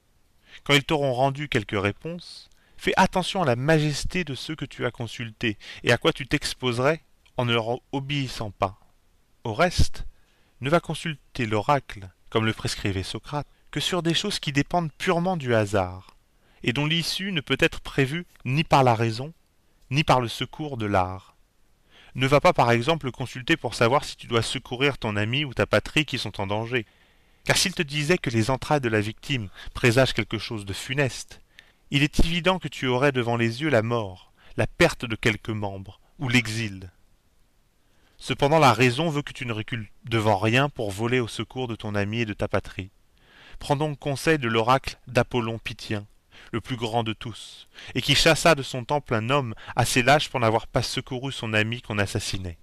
Quand ils t'auront rendu quelques réponses, fais attention à la majesté de ceux que tu as consultés et à quoi tu t'exposerais en ne leur obéissant pas. Au reste, ne va consulter l'oracle, comme le prescrivait Socrate, que sur des choses qui dépendent purement du hasard, et dont l'issue ne peut être prévue ni par la raison, ni par le secours de l'art. Ne va pas par exemple le consulter pour savoir si tu dois secourir ton ami ou ta patrie qui sont en danger. Car s'il te disait que les entrailles de la victime présagent quelque chose de funeste, il est évident que tu aurais devant les yeux la mort, la perte de quelques membres, ou l'exil. Cependant la raison veut que tu ne recules devant rien pour voler au secours de ton ami et de ta patrie. Prends donc conseil de l'oracle d'Apollon Pythien, le plus grand de tous, et qui chassa de son temple un homme assez lâche pour n'avoir pas secouru son ami qu'on assassinait.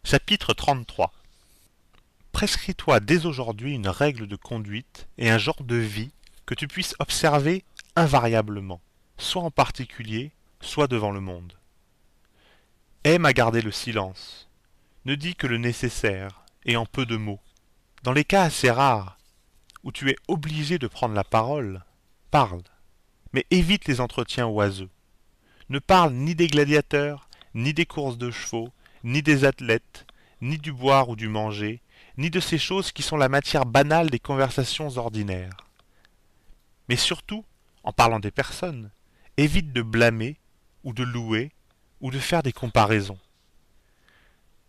Chapitre 33. Prescris-toi dès aujourd'hui une règle de conduite et un genre de vie que tu puisses observer invariablement, soit en particulier, soit devant le monde. Aime à garder le silence. Ne dis que le nécessaire, et en peu de mots. Dans les cas assez rares, où tu es obligé de prendre la parole, parle, mais évite les entretiens oiseux. Ne parle ni des gladiateurs, ni des courses de chevaux, ni des athlètes, ni du boire ou du manger, ni de ces choses qui sont la matière banale des conversations ordinaires. Mais surtout, en parlant des personnes, évite de blâmer, ou de louer, ou de faire des comparaisons.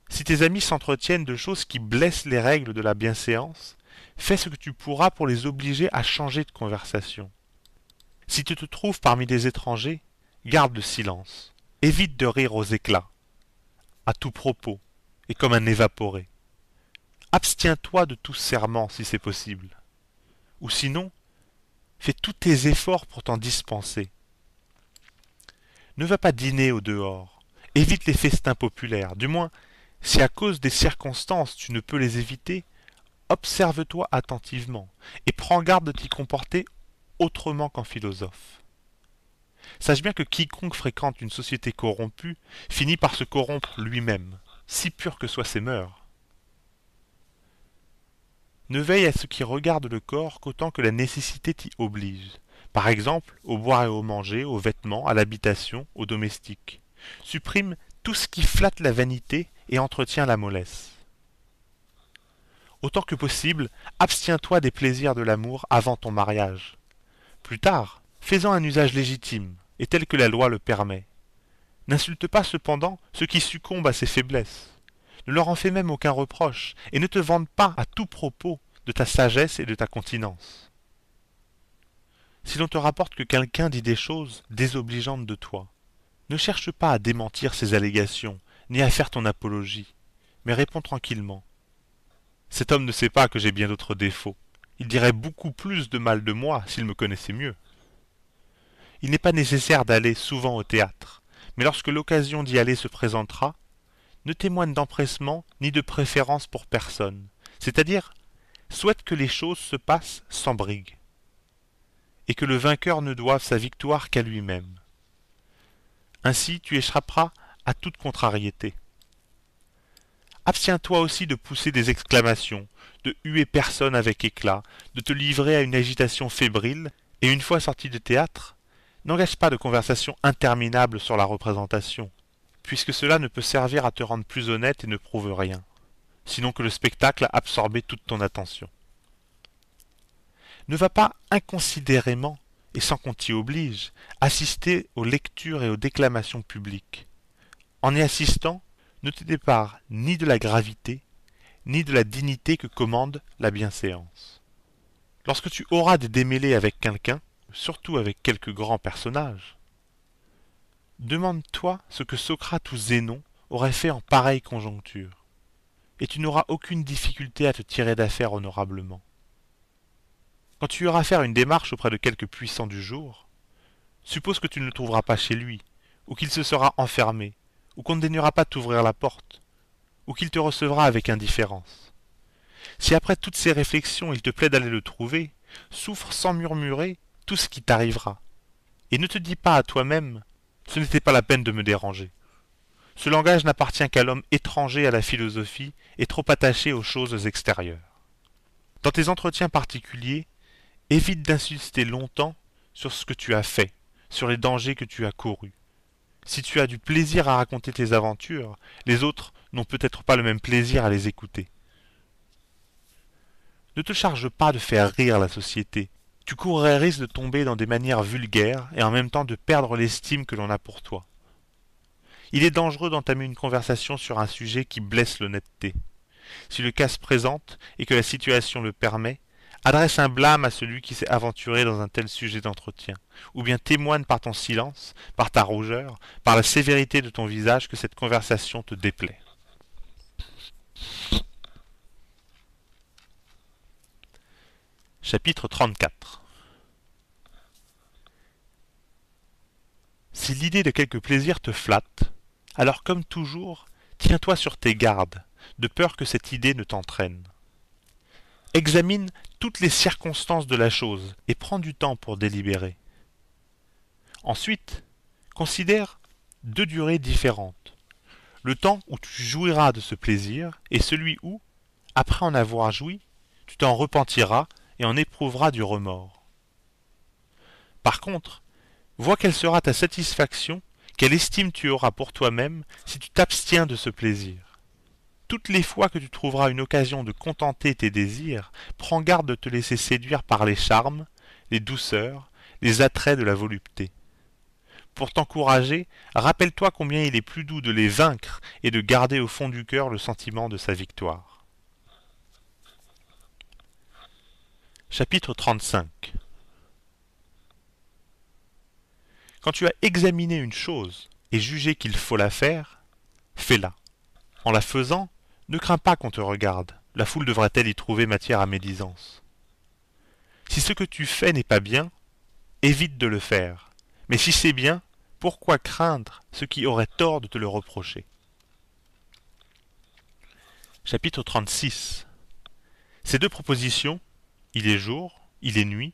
Si tes amis s'entretiennent de choses qui blessent les règles de la bienséance, fais ce que tu pourras pour les obliger à changer de conversation. Si tu te trouves parmi des étrangers, garde le silence. Évite de rire aux éclats, à tout propos, et comme un évaporé. Abstiens-toi de tout serment si c'est possible. Ou sinon, fais tous tes efforts pour t'en dispenser. Ne va pas dîner au dehors. Évite les festins populaires. Du moins, si à cause des circonstances tu ne peux les éviter, observe-toi attentivement et prends garde de t'y comporter autrement qu'en philosophe. Sache bien que quiconque fréquente une société corrompue finit par se corrompre lui-même, si pur que soient ses mœurs. Ne veille à ce qui regarde le corps qu'autant que la nécessité t'y oblige. Par exemple, au boire et au manger, aux vêtements, à l'habitation, aux domestiques. Supprime tout ce qui flatte la vanité et entretient la mollesse. Autant que possible, abstiens-toi des plaisirs de l'amour avant ton mariage. Plus tard, fais-en un usage légitime, et tel que la loi le permet. N'insulte pas cependant ceux qui succombent à ses faiblesses. Ne leur en fais même aucun reproche, et ne te vante pas à tout propos de ta sagesse et de ta continence. Si l'on te rapporte que quelqu'un dit des choses désobligeantes de toi, ne cherche pas à démentir ces allégations, ni à faire ton apologie, mais réponds tranquillement. Cet homme ne sait pas que j'ai bien d'autres défauts. Il dirait beaucoup plus de mal de moi s'il me connaissait mieux. Il n'est pas nécessaire d'aller souvent au théâtre, mais lorsque l'occasion d'y aller se présentera, ne témoigne d'empressement ni de préférence pour personne, c'est-à-dire souhaite que les choses se passent sans brigue, et que le vainqueur ne doive sa victoire qu'à lui-même. Ainsi tu échapperas à toute contrariété. Abstiens-toi aussi de pousser des exclamations, de huer personne avec éclat, de te livrer à une agitation fébrile, et une fois sorti du théâtre, n'engage pas de conversation interminable sur la représentation, puisque cela ne peut servir à te rendre plus honnête et ne prouve rien, sinon que le spectacle a absorbé toute ton attention. Ne va pas inconsidérément, et sans qu'on t'y oblige, assister aux lectures et aux déclamations publiques. En y assistant, ne te dépare ni de la gravité, ni de la dignité que commande la bienséance. Lorsque tu auras des démêlés avec quelqu'un, surtout avec quelque grand personnage, demande-toi ce que Socrate ou Zénon auraient fait en pareille conjoncture, et tu n'auras aucune difficulté à te tirer d'affaire honorablement. Quand tu iras faire une démarche auprès de quelque puissant du jour, suppose que tu ne le trouveras pas chez lui, ou qu'il se sera enfermé, ou qu'on ne daignera pas t'ouvrir la porte, ou qu'il te recevra avec indifférence. Si après toutes ces réflexions il te plaît d'aller le trouver, souffre sans murmurer tout ce qui t'arrivera, et ne te dis pas à toi-même « ce n'était pas la peine de me déranger ». Ce langage n'appartient qu'à l'homme étranger à la philosophie et trop attaché aux choses extérieures. Dans tes entretiens particuliers, évite d'insister longtemps sur ce que tu as fait, sur les dangers que tu as courus. Si tu as du plaisir à raconter tes aventures, les autres n'ont peut-être pas le même plaisir à les écouter. Ne te charge pas de faire rire la société, tu courrais risque de tomber dans des manières vulgaires et en même temps de perdre l'estime que l'on a pour toi. Il est dangereux d'entamer une conversation sur un sujet qui blesse l'honnêteté. Si le cas se présente et que la situation le permet, adresse un blâme à celui qui s'est aventuré dans un tel sujet d'entretien, ou bien témoigne par ton silence, par ta rougeur, par la sévérité de ton visage que cette conversation te déplaît. Chapitre 34. Si l'idée de quelque plaisir te flatte, alors comme toujours, tiens-toi sur tes gardes, de peur que cette idée ne t'entraîne. Examine toutes les circonstances de la chose et prends du temps pour délibérer. Ensuite, considère deux durées différentes. Le temps où tu jouiras de ce plaisir et celui où, après en avoir joui, tu t'en repentiras et en éprouveras du remords. Par contre, vois quelle sera ta satisfaction, quelle estime tu auras pour toi-même si tu t'abstiens de ce plaisir. Toutes les fois que tu trouveras une occasion de contenter tes désirs, prends garde de te laisser séduire par les charmes, les douceurs, les attraits de la volupté. Pour t'encourager, rappelle-toi combien il est plus doux de les vaincre et de garder au fond du cœur le sentiment de sa victoire. Chapitre 35. Quand tu as examiné une chose et jugé qu'il faut la faire, fais-la. En la faisant, ne crains pas qu'on te regarde. La foule devrait-elle y trouver matière à médisance? Si ce que tu fais n'est pas bien, évite de le faire. Mais si c'est bien, pourquoi craindre ceux qui auraient tort de te le reprocher? Chapitre 36. Ces deux propositions, il est jour, il est nuit,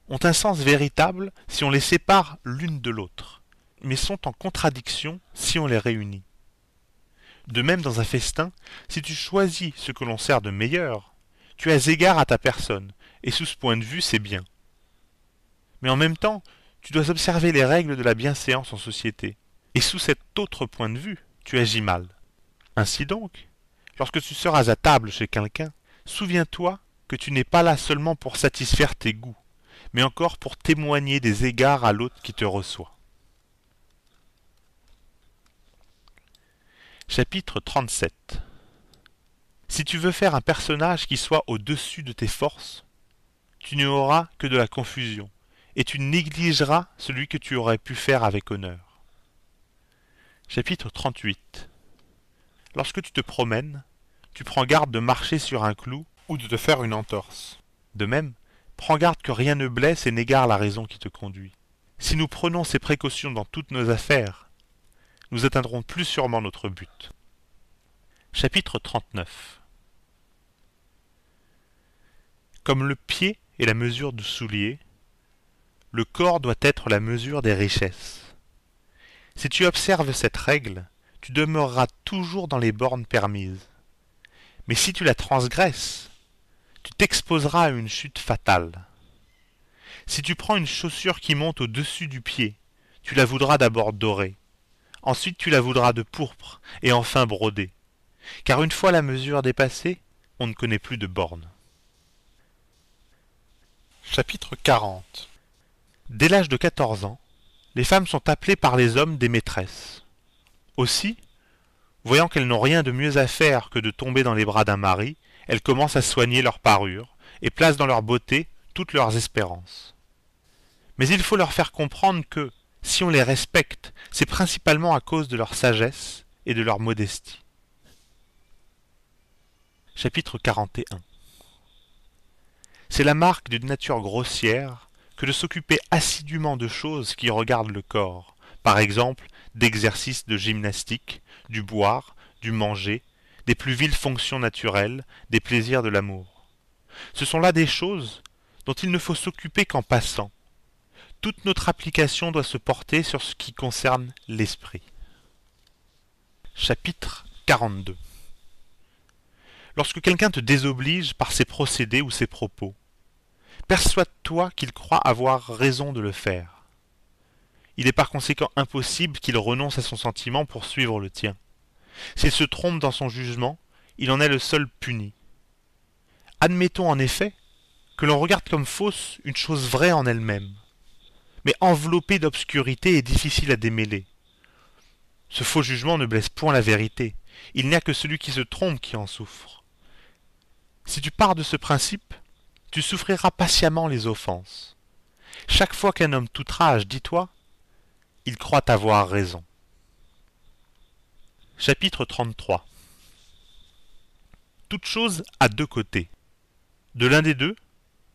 ont un sens véritable si on les sépare l'une de l'autre, mais sont en contradiction si on les réunit. De même dans un festin, si tu choisis ce que l'on sert de meilleur, tu as égard à ta personne, et sous ce point de vue c'est bien. Mais en même temps, tu dois observer les règles de la bienséance en société, et sous cet autre point de vue, tu agis mal. Ainsi donc, lorsque tu seras à table chez quelqu'un, souviens-toi que tu n'es pas là seulement pour satisfaire tes goûts, mais encore pour témoigner des égards à l'autre qui te reçoit. Chapitre 37. Si tu veux faire un personnage qui soit au-dessus de tes forces, tu n'auras que de la confusion, et tu négligeras celui que tu aurais pu faire avec honneur. Chapitre 38. Lorsque tu te promènes, tu prends garde de marcher sur un clou ou de te faire une entorse. De même, prends garde que rien ne blesse et n'égare la raison qui te conduit. Si nous prenons ces précautions dans toutes nos affaires, nous atteindrons plus sûrement notre but. Chapitre 39. Comme le pied est la mesure du soulier, le corps doit être la mesure des richesses. Si tu observes cette règle, tu demeureras toujours dans les bornes permises. Mais si tu la transgresses, tu t'exposeras à une chute fatale. Si tu prends une chaussure qui monte au-dessus du pied, tu la voudras d'abord dorée. Ensuite tu la voudras de pourpre, et enfin brodée. Car une fois la mesure dépassée, on ne connaît plus de bornes. Chapitre 40. Dès l'âge de 14 ans, les femmes sont appelées par les hommes des maîtresses. Aussi, voyant qu'elles n'ont rien de mieux à faire que de tomber dans les bras d'un mari, elles commencent à soigner leur parure, et placent dans leur beauté toutes leurs espérances. Mais il faut leur faire comprendre que, si on les respecte, c'est principalement à cause de leur sagesse et de leur modestie. Chapitre 41. C'est la marque d'une nature grossière que de s'occuper assidûment de choses qui regardent le corps, par exemple d'exercices de gymnastique, du boire, du manger, des plus viles fonctions naturelles, des plaisirs de l'amour. Ce sont là des choses dont il ne faut s'occuper qu'en passant. Toute notre application doit se porter sur ce qui concerne l'esprit. Chapitre 42. Lorsque quelqu'un te désoblige par ses procédés ou ses propos, persuade-toi qu'il croit avoir raison de le faire. Il est par conséquent impossible qu'il renonce à son sentiment pour suivre le tien. S'il se trompe dans son jugement, il en est le seul puni. Admettons en effet que l'on regarde comme fausse une chose vraie en elle-même, mais enveloppée d'obscurité et difficile à démêler. Ce faux jugement ne blesse point la vérité. Il n'y a que celui qui se trompe qui en souffre. Si tu pars de ce principe, tu souffriras patiemment les offenses. Chaque fois qu'un homme t'outrage, dis-toi, il croit avoir raison. Chapitre 33. Toute chose a deux côtés. De l'un des deux,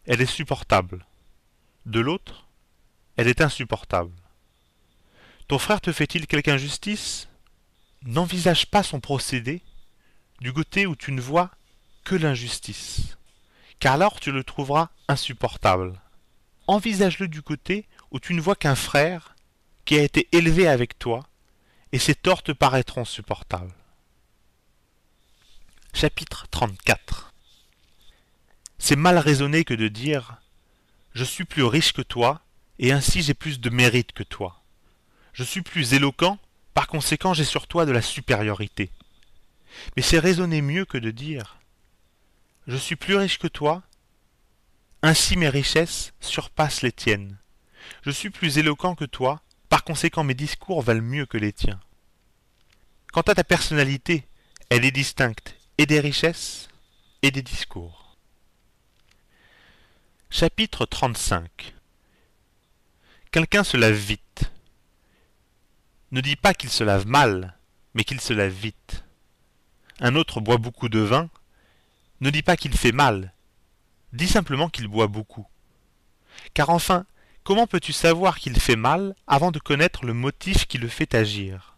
elle est supportable. De l'autre, elle est insupportable. Ton frère te fait-il quelque injustice? N'envisage pas son procédé du côté où tu ne vois que l'injustice, car alors tu le trouveras insupportable. Envisage-le du côté où tu ne vois qu'un frère qui a été élevé avec toi, et ses torts te paraîtront supportables. Chapitre 34. C'est mal raisonné que de dire « Je suis plus riche que toi, et ainsi j'ai plus de mérite que toi. Je suis plus éloquent, par conséquent j'ai sur toi de la supériorité. » Mais c'est raisonner mieux que de dire « Je suis plus riche que toi, ainsi mes richesses surpassent les tiennes. Je suis plus éloquent que toi, par conséquent mes discours valent mieux que les tiens. » Quant à ta personnalité, elle est distincte et des richesses et des discours. Chapitre 35. Quelqu'un se lave vite. Ne dis pas qu'il se lave mal, mais qu'il se lave vite. Un autre boit beaucoup de vin. Ne dis pas qu'il fait mal. Dis simplement qu'il boit beaucoup. Car enfin, comment peux-tu savoir qu'il fait mal avant de connaître le motif qui le fait agir?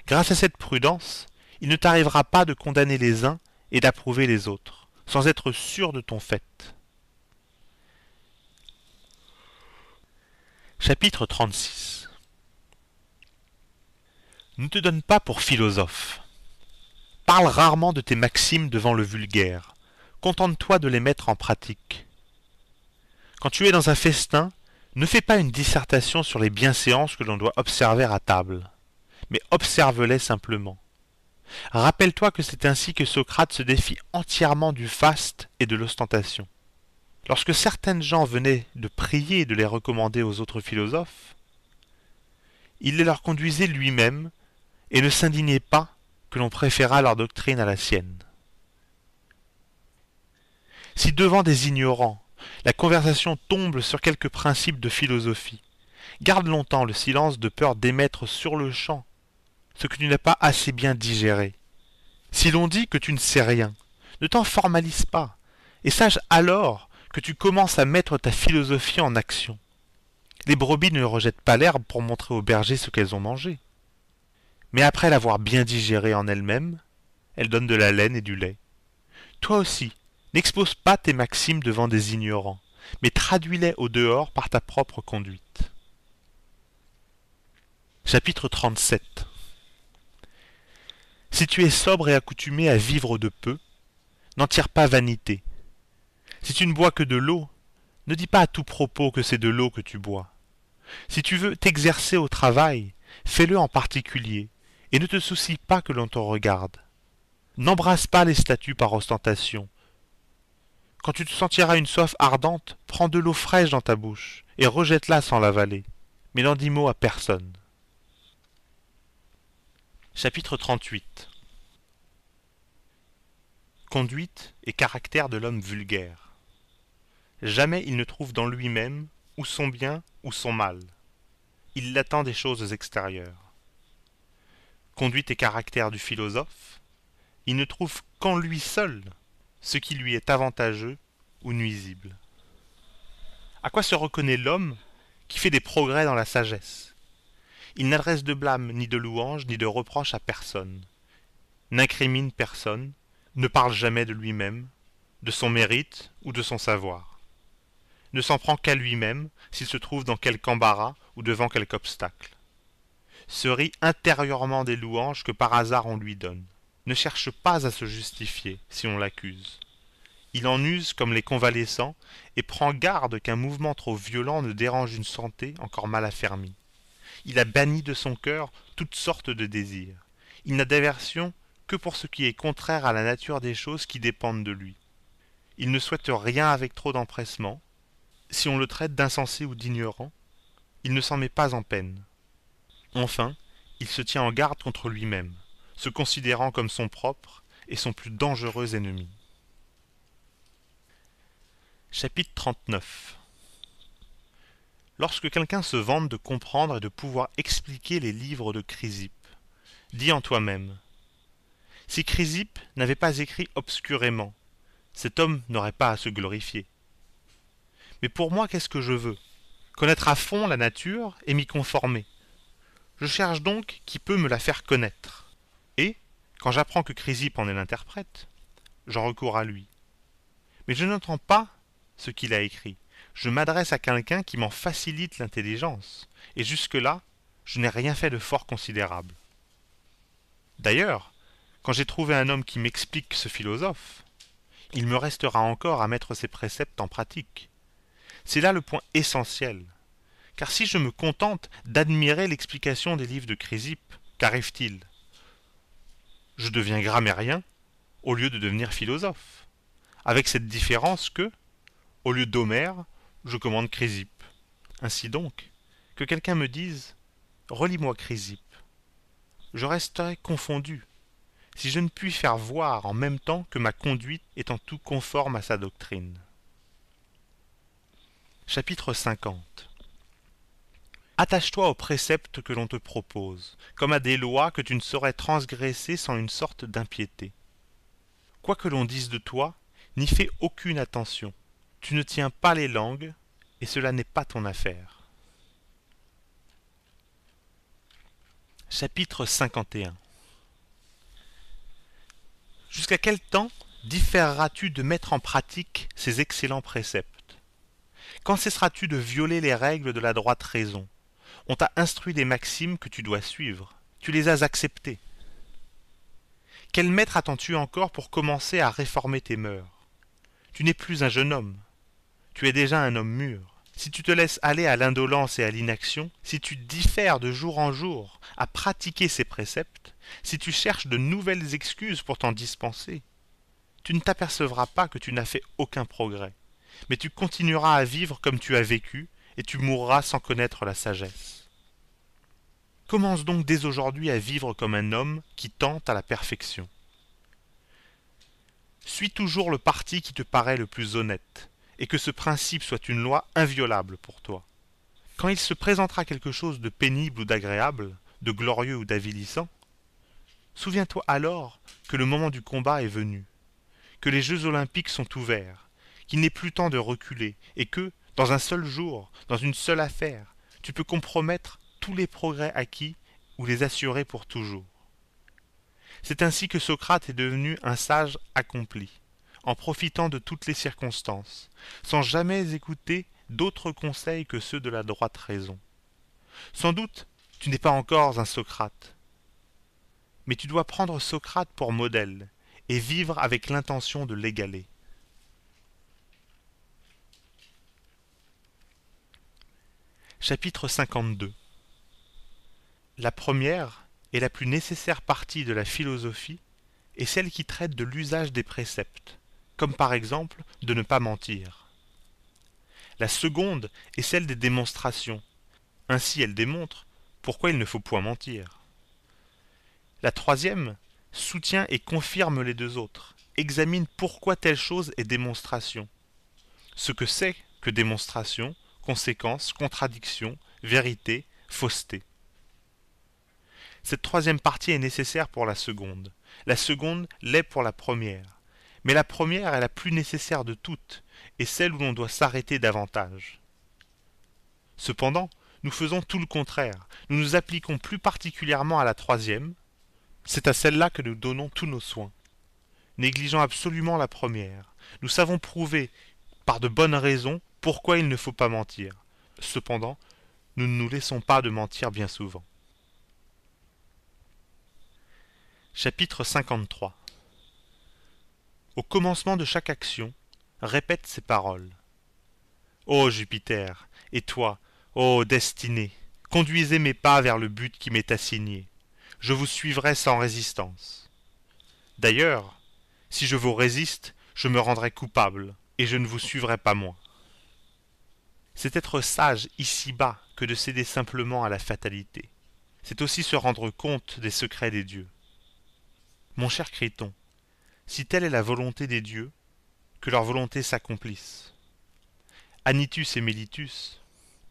Grâce à cette prudence, il ne t'arrivera pas de condamner les uns et d'approuver les autres, sans être sûr de ton fait. Chapitre 36. Ne te donne pas pour philosophe. Parle rarement de tes maximes devant le vulgaire. Contente-toi de les mettre en pratique. Quand tu es dans un festin, ne fais pas une dissertation sur les bienséances que l'on doit observer à table, mais observe-les simplement. Rappelle-toi que c'est ainsi que Socrate se défie entièrement du faste et de l'ostentation. Lorsque certaines gens venaient de prier et de les recommander aux autres philosophes, il les leur conduisait lui-même et ne s'indignait pas que l'on préférât leur doctrine à la sienne. Si devant des ignorants, la conversation tombe sur quelques principes de philosophie, garde longtemps le silence de peur d'émettre sur le champ ce que tu n'as pas assez bien digéré. Si l'on dit que tu ne sais rien, ne t'en formalise pas, et sache alors que tu commences à mettre ta philosophie en action. Les brebis ne rejettent pas l'herbe pour montrer aux bergers ce qu'elles ont mangé. Mais après l'avoir bien digérée en elles-mêmes, elles donnent de la laine et du lait. Toi aussi, n'expose pas tes maximes devant des ignorants, mais traduis-les au dehors par ta propre conduite. Chapitre 37. Si tu es sobre et accoutumé à vivre de peu, n'en tire pas vanité. Si tu ne bois que de l'eau, ne dis pas à tout propos que c'est de l'eau que tu bois. Si tu veux t'exercer au travail, fais-le en particulier, et ne te soucie pas que l'on te regarde. N'embrasse pas les statues par ostentation. Quand tu te sentiras une soif ardente, prends de l'eau fraîche dans ta bouche, et rejette-la sans l'avaler, mais n'en dis mot à personne. Chapitre 38. Conduite et caractère de l'homme vulgaire. Jamais il ne trouve dans lui-même ou son bien ou son mal. Il l'attend des choses extérieures. Conduite et caractère du philosophe. Il ne trouve qu'en lui seul ce qui lui est avantageux ou nuisible. À quoi se reconnaît l'homme qui fait des progrès dans la sagesse? Il n'adresse de blâme, ni de louange, ni de reproche à personne, n'incrimine personne, ne parle jamais de lui-même, de son mérite ou de son savoir, ne s'en prend qu'à lui-même s'il se trouve dans quelque embarras ou devant quelque obstacle, se rit intérieurement des louanges que par hasard on lui donne, ne cherche pas à se justifier si on l'accuse. Il en use comme les convalescents et prend garde qu'un mouvement trop violent ne dérange une santé encore mal affermie. Il a banni de son cœur toutes sortes de désirs. Il n'a d'aversion que pour ce qui est contraire à la nature des choses qui dépendent de lui. il ne souhaite rien avec trop d'empressement. Si on le traite d'insensé ou d'ignorant, il ne s'en met pas en peine. Enfin, il se tient en garde contre lui-même, se considérant comme son propre et son plus dangereux ennemi. Chapitre 39. Lorsque quelqu'un se vante de comprendre et de pouvoir expliquer les livres de Chrysippe, dis en toi-même: si Chrysippe n'avait pas écrit obscurément, cet homme n'aurait pas à se glorifier. Mais pour moi, qu'est-ce que je veux? Connaître à fond la nature et m'y conformer. Je cherche donc qui peut me la faire connaître. Et, quand j'apprends que Chrysippe en est l'interprète, j'en recours à lui. Mais je n'entends pas ce qu'il a écrit. Je m'adresse à quelqu'un qui m'en facilite l'intelligence, et jusque-là, je n'ai rien fait de fort considérable. D'ailleurs, quand j'ai trouvé un homme qui m'explique ce philosophe, il me restera encore à mettre ses préceptes en pratique. C'est là le point essentiel. Car si je me contente d'admirer l'explication des livres de Chrysippe, qu'arrive-t-il? Je deviens grammairien au lieu de devenir philosophe, avec cette différence que, au lieu d'Homère, je commande Chrysippe. Ainsi donc, que quelqu'un me dise « Relis-moi Chrysippe », je resterai confondu, si je ne puis faire voir en même temps que ma conduite est en tout conforme à sa doctrine. Chapitre 50. Attache-toi aux préceptes que l'on te propose, comme à des lois que tu ne saurais transgresser sans une sorte d'impiété. Quoi que l'on dise de toi, n'y fais aucune attention. Tu ne tiens pas les langues, et cela n'est pas ton affaire. Chapitre 51. Jusqu'à quel temps différeras-tu de mettre en pratique ces excellents préceptes? Quand cesseras-tu de violer les règles de la droite raison? On t'a instruit des maximes que tu dois suivre. Tu les as acceptées. Quel maître attends-tu encore pour commencer à réformer tes mœurs? Tu n'es plus un jeune homme. Tu es déjà un homme mûr. Si tu te laisses aller à l'indolence et à l'inaction, si tu diffères de jour en jour à pratiquer ces préceptes, si tu cherches de nouvelles excuses pour t'en dispenser, tu ne t'apercevras pas que tu n'as fait aucun progrès, mais tu continueras à vivre comme tu as vécu, et tu mourras sans connaître la sagesse. Commence donc dès aujourd'hui à vivre comme un homme qui tente à la perfection. Suis toujours le parti qui te paraît le plus honnête, et que ce principe soit une loi inviolable pour toi. Quand il se présentera quelque chose de pénible ou d'agréable, de glorieux ou d'avilissant, souviens-toi alors que le moment du combat est venu, que les Jeux olympiques sont ouverts, qu'il n'est plus temps de reculer, et que, dans un seul jour, dans une seule affaire, tu peux compromettre tous les progrès acquis ou les assurer pour toujours. C'est ainsi que Socrate est devenu un sage accompli, en profitant de toutes les circonstances, sans jamais écouter d'autres conseils que ceux de la droite raison. Sans doute, tu n'es pas encore un Socrate, mais tu dois prendre Socrate pour modèle et vivre avec l'intention de l'égaler. Chapitre 52. La première et la plus nécessaire partie de la philosophie est celle qui traite de l'usage des préceptes, comme par exemple de ne pas mentir. La seconde est celle des démonstrations. Ainsi elle démontre pourquoi il ne faut point mentir. La troisième soutient et confirme les deux autres, examine pourquoi telle chose est démonstration, ce que c'est que démonstration, conséquence, contradiction, vérité, fausseté. Cette troisième partie est nécessaire pour la seconde l'est pour la première, mais la première est la plus nécessaire de toutes, et celle où l'on doit s'arrêter davantage. Cependant, nous faisons tout le contraire, nous nous appliquons plus particulièrement à la troisième, c'est à celle-là que nous donnons tous nos soins. Négligeant absolument la première, nous savons prouver, par de bonnes raisons, pourquoi il ne faut pas mentir. Cependant, nous ne nous laissons pas de mentir bien souvent. Chapitre 53. Au commencement de chaque action, répète ces paroles. Ô Jupiter, et toi, ô destinée, conduisez mes pas vers le but qui m'est assigné. Je vous suivrai sans résistance. D'ailleurs, si je vous résiste, je me rendrai coupable, et je ne vous suivrai pas moins. C'est être sage ici-bas que de céder simplement à la fatalité. C'est aussi se rendre compte des secrets des dieux. Mon cher Criton, si telle est la volonté des dieux, que leur volonté s'accomplisse. Anytus et Mélitus,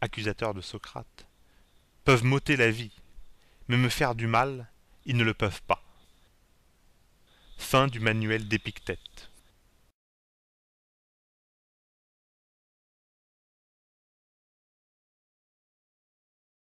accusateurs de Socrate, peuvent m'ôter la vie, mais me faire du mal, ils ne le peuvent pas. Fin du manuel d'Épictète.